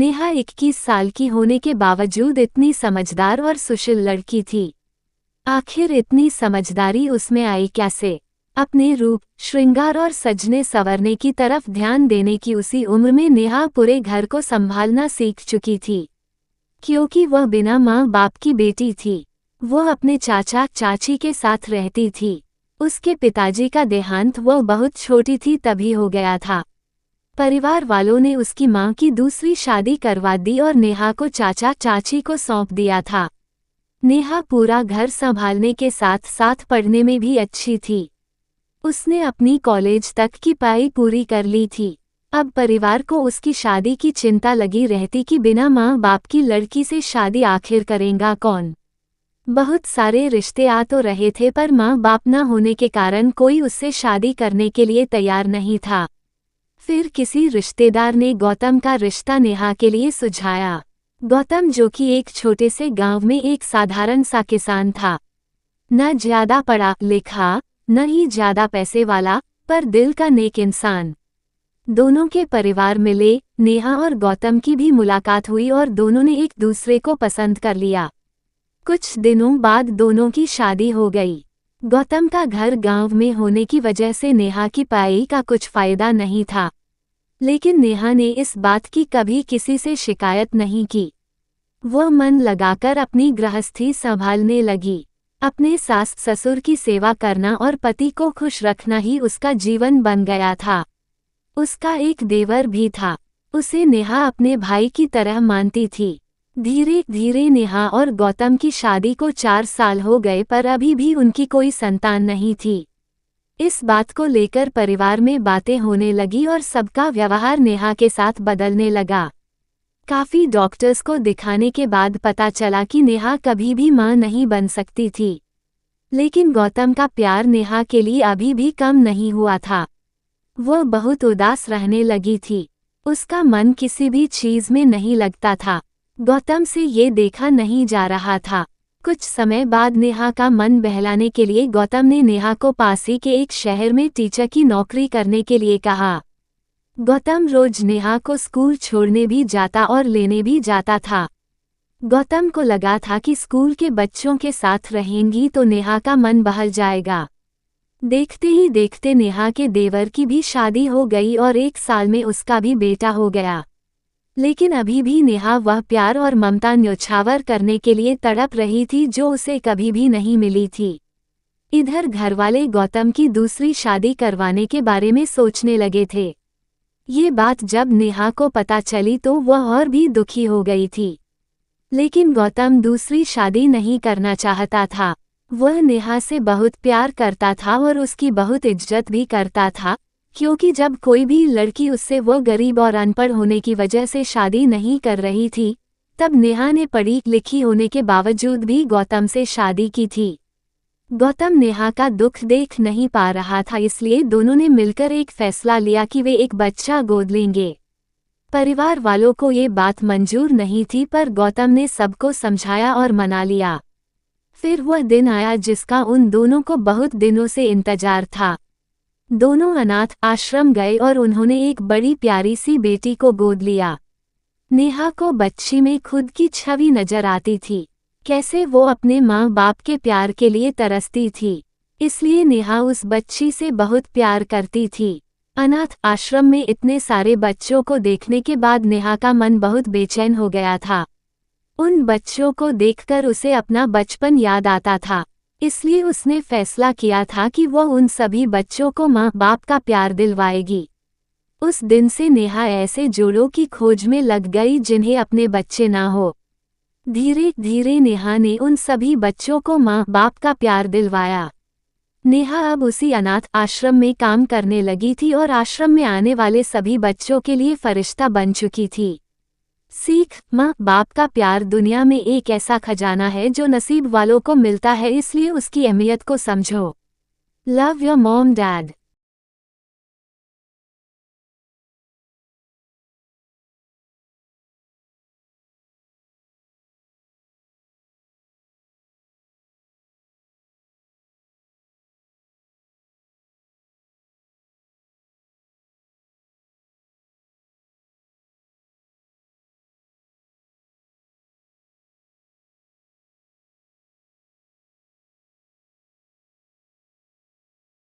नेहा 21 साल की होने के बावजूद इतनी समझदार और सुशील लड़की थी। आखिर इतनी समझदारी उसमें आई कैसे? अपने रूप, श्रृंगार और सजने संवरने की तरफ ध्यान देने की उसी उम्र में नेहा पूरे घर को संभालना सीख चुकी थी। क्योंकि वह बिना माँ बाप की बेटी थी। वह अपने चाचा चाची के साथ रहती थी। उसके पिताजी का देहांत वह बहुत छोटी थी तभी हो गया था। परिवार वालों ने उसकी मां की दूसरी शादी करवा दी और नेहा को चाचा चाची को सौंप दिया था। नेहा पूरा घर संभालने के साथ साथ पढ़ने में भी अच्छी थी। उसने अपनी कॉलेज तक की पढ़ाई पूरी कर ली थी। अब परिवार को उसकी शादी की चिंता लगी रहती कि बिना माँ बाप की लड़की से शादी आखिर करेगा कौन। बहुत सारे रिश्ते आ तो रहे थे पर माँ बाप न होने के कारण कोई उससे शादी करने के लिए तैयार नहीं था। फिर किसी रिश्तेदार ने गौतम का रिश्ता नेहा के लिए सुझाया। गौतम जो कि एक छोटे से गांव में एक साधारण सा किसान था। न ज्यादा पढ़ा लिखा, न ही ज्यादा पैसे वाला, पर दिल का नेक इंसान। दोनों के परिवार मिले, नेहा और गौतम की भी मुलाकात हुई और दोनों ने एक दूसरे को पसंद कर लिया। कुछ दिनों बाद दोनों की शादी हो गई। गौतम का घर गांव में होने की वजह से नेहा की पढ़ाई का कुछ फायदा नहीं था। लेकिन नेहा ने इस बात की कभी किसी से शिकायत नहीं की। वह मन लगाकर अपनी गृहस्थी संभालने लगी। अपने सास ससुर की सेवा करना और पति को खुश रखना ही उसका जीवन बन गया था। उसका एक देवर भी था। उसे नेहा अपने भाई की तरह मानती थी। धीरे धीरे नेहा और गौतम की शादी को 4 साल हो गए पर अभी भी उनकी कोई संतान नहीं थी। इस बात को लेकर परिवार में बातें होने लगी और सबका व्यवहार नेहा के साथ बदलने लगा। काफी डॉक्टर्स को दिखाने के बाद पता चला कि नेहा कभी भी मां नहीं बन सकती थी। लेकिन गौतम का प्यार नेहा के लिए अभी भी कम नहीं हुआ था। वह बहुत उदास रहने लगी थी। उसका मन किसी भी चीज में नहीं लगता था। गौतम से ये देखा नहीं जा रहा था। कुछ समय बाद नेहा का मन बहलाने के लिए गौतम ने नेहा को पास ही के एक शहर में टीचर की नौकरी करने के लिए कहा। गौतम रोज नेहा को स्कूल छोड़ने भी जाता और लेने भी जाता था। गौतम को लगा था कि स्कूल के बच्चों के साथ रहेंगी तो नेहा का मन बहल जाएगा। देखते ही देखते नेहा के देवर की भी शादी हो गई और 1 साल में उसका भी बेटा हो गया। लेकिन अभी भी नेहा वह प्यार और ममता न्योछावर करने के लिए तड़प रही थी जो उसे कभी भी नहीं मिली थी। इधर घरवाले गौतम की दूसरी शादी करवाने के बारे में सोचने लगे थे। ये बात जब नेहा को पता चली तो वह और भी दुखी हो गई थी। लेकिन गौतम दूसरी शादी नहीं करना चाहता था। वह नेहा से बहुत प्यार करता था और उसकी बहुत इज्जत भी करता था, क्योंकि जब कोई भी लड़की उससे वो गरीब और अनपढ़ होने की वजह से शादी नहीं कर रही थी, तब नेहा ने पढ़ी लिखी होने के बावजूद भी गौतम से शादी की थी। गौतम नेहा का दुख देख नहीं पा रहा था, इसलिए दोनों ने मिलकर एक फैसला लिया कि वे एक बच्चा गोद लेंगे। परिवार वालों को ये बात मंजूर नहीं थी पर गौतम ने सबको समझाया और मना लिया। फिर वह दिन आया जिसका उन दोनों को बहुत दिनों से इंतजार था। दोनों अनाथ आश्रम गए और उन्होंने एक बड़ी प्यारी सी बेटी को गोद लिया। नेहा को बच्ची में खुद की छवि नजर आती थी। कैसे वो अपने माँ बाप के प्यार के लिए तरसती थी, इसलिए नेहा उस बच्ची से बहुत प्यार करती थी। अनाथ आश्रम में इतने सारे बच्चों को देखने के बाद नेहा का मन बहुत बेचैन हो गया था। उन बच्चों को देखकर उसे अपना बचपन याद आता था, इसलिए उसने फैसला किया था कि वह उन सभी बच्चों को माँ बाप का प्यार दिलवाएगी। उस दिन से नेहा ऐसे जोड़ों की खोज में लग गई जिन्हें अपने बच्चे ना हो। धीरे धीरे नेहा ने उन सभी बच्चों को माँ बाप का प्यार दिलवाया। नेहा अब उसी अनाथ आश्रम में काम करने लगी थी और आश्रम में आने वाले सभी बच्चों के लिए फरिश्ता बन चुकी थी। सीख, माँ बाप का प्यार दुनिया में एक ऐसा खजाना है जो नसीब वालों को मिलता है, इसलिए उसकी अहमियत को समझो। Love your mom dad.